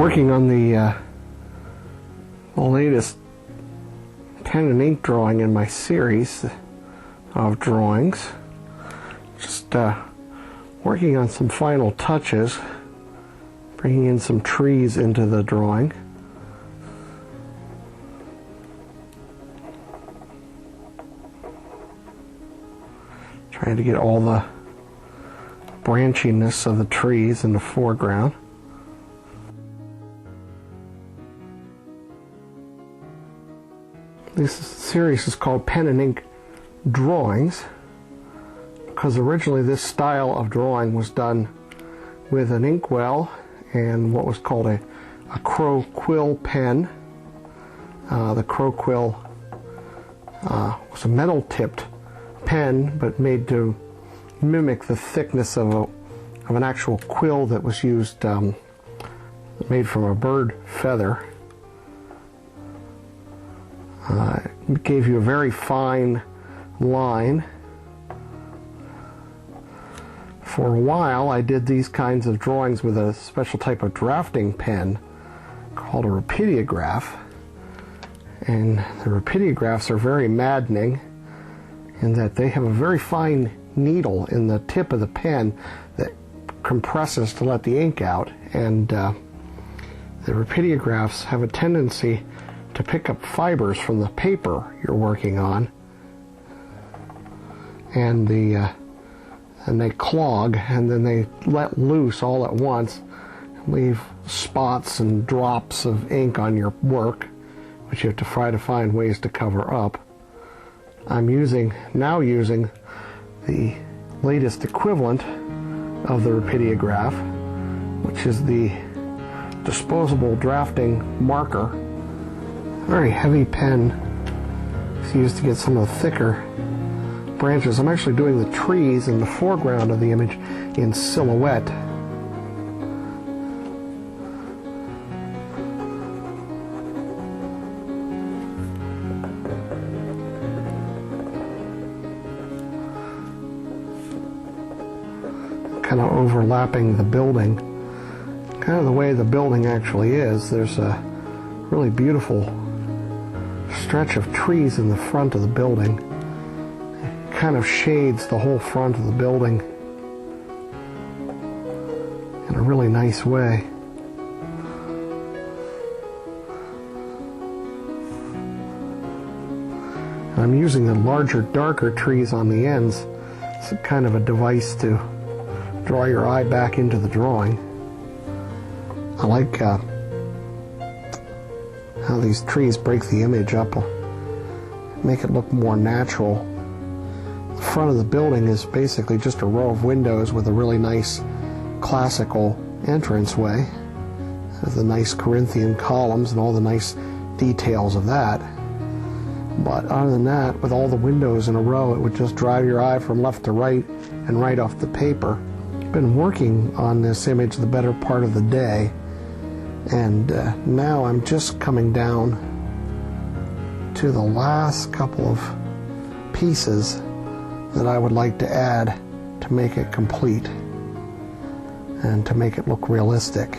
working on the latest pen and ink drawing in my series of drawings. Just working on some final touches, bringing in some trees into the drawing. Trying to get all the branchiness of the trees in the foreground. This series is called Pen and Ink Drawings because originally this style of drawing was done with an inkwell and what was called a crow quill pen. The crow quill was a metal-tipped pen, but made to mimic the thickness of an actual quill that was used, made from a bird feather. It gave you a very fine line. For a while I did these kinds of drawings with a special type of drafting pen called a Rapidiograph, and the Rapidiograph are very maddening in that they have a very fine needle in the tip of the pen that compresses to let the ink out, and the Rapidiograph have a tendency to pick up fibers from the paper you're working on, and they clog, and then they let loose all at once and leave spots and drops of ink on your work, which you have to try to find ways to cover up. I'm now using the latest equivalent of the Rapidiograph, which is the disposable drafting marker. Very heavy pen. It's used to get some of the thicker branches. I'm actually doing the trees in the foreground of the image in silhouette. Kind of overlapping the building. Kind of the way the building actually is. There's a really beautiful stretch of trees in the front of the building. It kind of shades the whole front of the building in a really nice way. And I'm using the larger, darker trees on the ends. It's kind of a device to draw your eye back into the drawing. I like how these trees break the image up, make it look more natural. The front of the building is basically just a row of windows with a really nice classical entranceway. There's the nice Corinthian columns and all the nice details of that. But other than that, with all the windows in a row, it would just drive your eye from left to right and right off the paper. I've been working on this image the better part of the day, and now I'm just coming down to the last couple of pieces that I would like to add to make it complete and to make it look realistic.